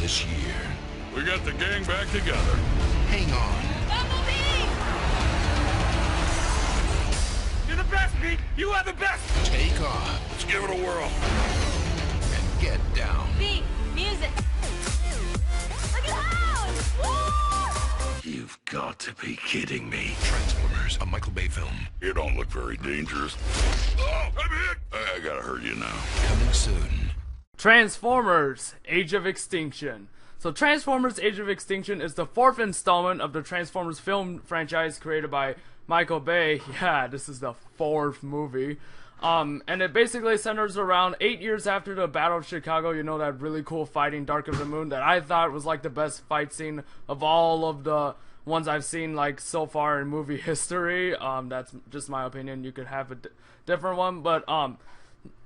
this year. We got the gang back together. Hang on. Bumblebee! You're the best, Pete! You are the best! Take off Let's give it a whirl. and get down. Beat, music. Look at House! Woo! You've got to be kidding me. Transformers, a Michael Bay film. You don't look very dangerous. Oh, I'm hit! I gotta hurt you now. Coming soon. Transformers Age of Extinction. So Transformers Age of Extinction is the 4th installment of the Transformers film franchise created by Michael Bay. Yeah, this is the 4th movie. And it basically centers around 8 years after the Battle of Chicago. You know, that really cool fighting Dark of the Moon that I thought was like the best fight scene of all of the ones I've seen like so far in movie history. That's just my opinion. You could have a different one, but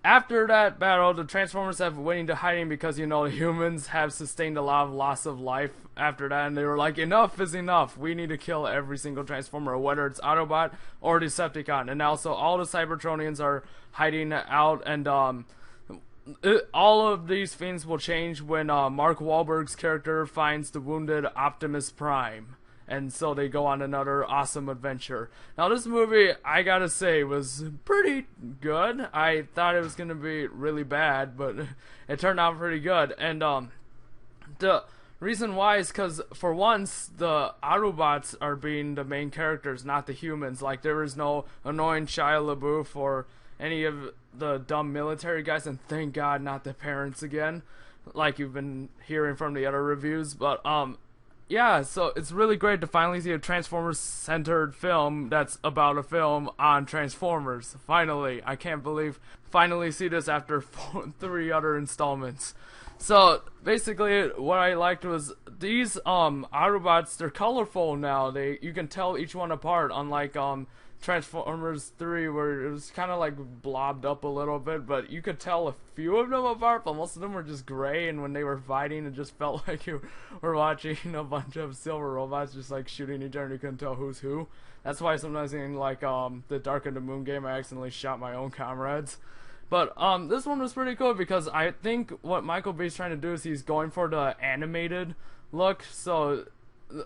after that battle, the Transformers have went into hiding because, you know, the humans have sustained a lot of loss of life after that, and they were like, enough is enough. We need to kill every single Transformer, whether it's Autobot or Decepticon. And also, all the Cybertronians are hiding out, and all of these things will change when Mark Wahlberg's character finds the wounded Optimus Prime. And so they go on another awesome adventure. Now this movie, I gotta say, was pretty good. I thought it was gonna be really bad, but it turned out pretty good. And the reason why is because, for once, the Autobots are being the main characters, not the humans. Like, there is no annoying Shia LaBeouf or any of the dumb military guys, and thank God not the parents again, like you've been hearing from the other reviews. But yeah, so it's really great to finally see a Transformers-centered film that's about a film on Transformers. Finally, I can't believe finally see this after 3 other installments. So basically, what I liked was these Autobots. They're colorful now. You can tell each one apart, unlike Transformers 3, where it was kind of like blobbed up a little bit, but you could tell a few of them apart, but most of them were just gray, and when they were fighting, it just felt like you were watching a bunch of silver robots just like shooting each other, and you couldn't tell who's who. That's why sometimes in like the Dark of the Moon game, I accidentally shot my own comrades. But this one was pretty cool because I think what Michael Bay's trying to do is he's going for the animated look. So,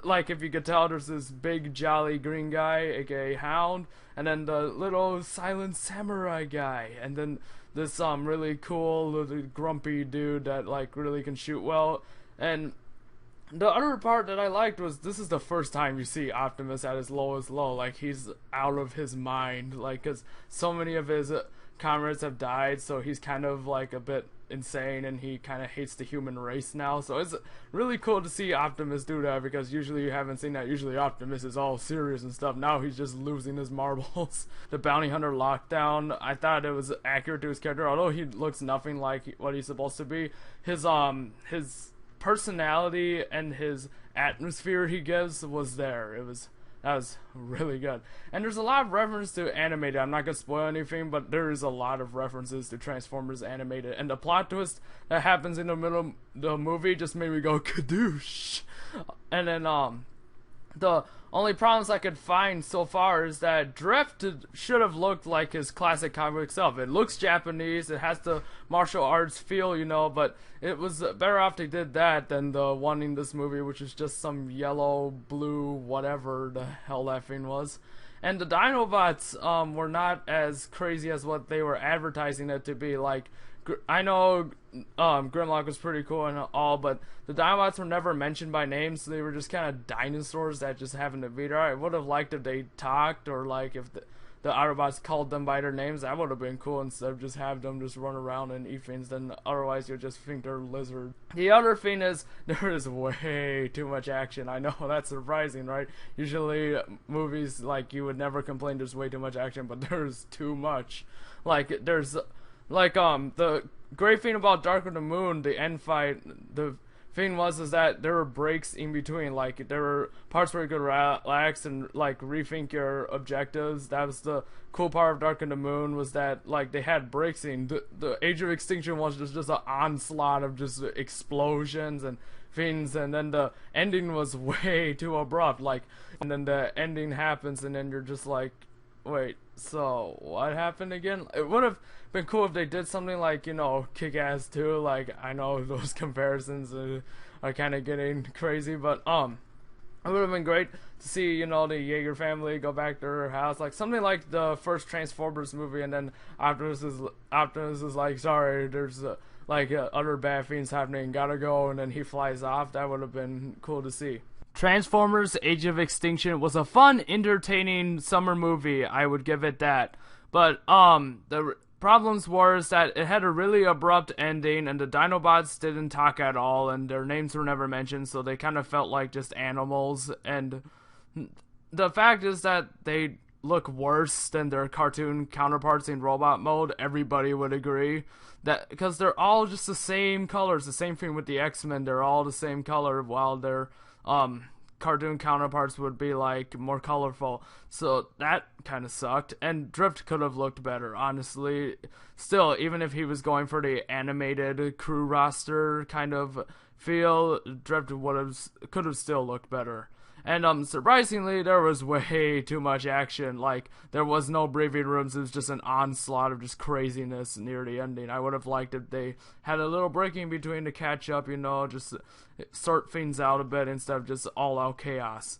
like, if you could tell, there's this big jolly green guy, aka Hound, and then the little silent samurai guy, and then this really cool little grumpy dude that like really can shoot well. And the other part that I liked was this is the first time you see Optimus at his lowest low. Like, he's out of his mind, like, because so many of his comrades have died, so he's kind of like a bit insane, and he kind of hates the human race now. So it's really cool to see Optimus do that, because usually you haven't seen that. Usually Optimus is all serious and stuff. Now he's just losing his marbles. The bounty hunter lockdown, I thought it was accurate to his character, although he looks nothing like what he's supposed to be. His personality and his atmosphere he gives was there. That was really good. And there's a lot of reference to animated. I'm not going to spoil anything, but there is a lot of references to Transformers animated. And the plot twist that happens in the middle of the movie just made me go, kadoosh. And then, the only problems I could find so far is that Drift should have looked like his classic comic book self. It looks Japanese, it has the martial arts feel, you know, but it was better off they did that than the one in this movie, which is just some yellow, blue, whatever the hell that thing was. And the Dinobots were not as crazy as what they were advertising it to be. Like, I know Grimlock was pretty cool and all, but the Dinobots were never mentioned by name, so they were just kind of dinosaurs that just happened to be there. I would have liked if they talked, or like if the Autobots called them by their names. That would have been cool, instead of just have them just run around and eat things. Then otherwise you'll just think they're lizard. The other thing is, there is way too much action. I know, that's surprising, right? Usually movies, like, you would never complain there's way too much action, but there's too much. Like, there's like, the great thing about Dark of the Moon, the end fight, the thing is that there were breaks in between. Like, there were parts where you could relax and like rethink your objectives. That was the cool part of Dark of the Moon, was that like they had breaks in. The Age of Extinction was just an onslaught of just explosions and things, and then the ending was way too abrupt. Like, and then the ending happens, and then you're just like, wait, so what happened again? It would have been cool if they did something like, you know, Kick-Ass 2. Like, I know those comparisons are kind of getting crazy, but it would have been great to see, you know, the Yeager family go back to her house, like something like the first Transformers movie, and then Optimus is like, sorry, there's other bad things happening, gotta go, and then he flies off. That would have been cool to see. Transformers Age of Extinction was a fun, entertaining summer movie, I would give it that. But the problems were that it had a really abrupt ending, and the Dinobots didn't talk at all, and their names were never mentioned, so they kind of felt like just animals. And the fact is that they look worse than their cartoon counterparts in robot mode. Everybody would agree that, because they're all just the same colors. The same thing with the X-Men, they're all the same color, while their cartoon counterparts would be like more colorful. So that kind of sucked, and Drift could have looked better, honestly. Still, even if he was going for the animated crew roster kind of feel, Drift could have still looked better. And surprisingly, there was way too much action. Like, there was no briefing rooms. It was just an onslaught of just craziness near the ending. I would have liked if they had a little breaking between to catch up, you know, just sort things out a bit instead of just all-out chaos.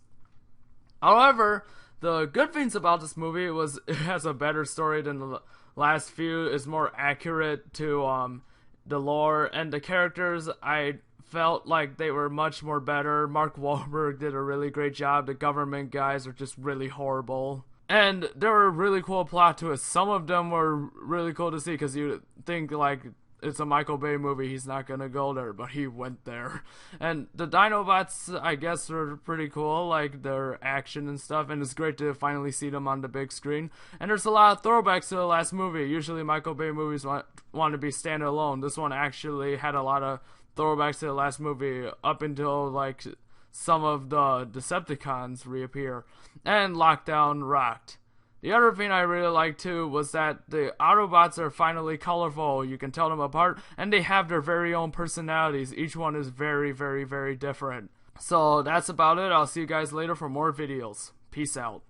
However, the good things about this movie was it has a better story than the last few. It's more accurate to the lore, and the characters, I felt like they were much more better. Mark Wahlberg did a really great job. The government guys are just really horrible. And there were really cool plot twists. Some of them were really cool to see, because you think, like, it's a Michael Bay movie, he's not gonna go there, but he went there. And the Dinobots, I guess, are pretty cool, like their action and stuff, and it's great to finally see them on the big screen. And there's a lot of throwbacks to the last movie. Usually Michael Bay movies want to be standalone. This one actually had a lot of throwbacks to the last movie, up until like some of the Decepticons reappear. And Lockdown rocked. The other thing I really liked too was that the Autobots are finally colorful. You can tell them apart, and they have their very own personalities. Each one is very, very, very different. So that's about it. I'll see you guys later for more videos. Peace out.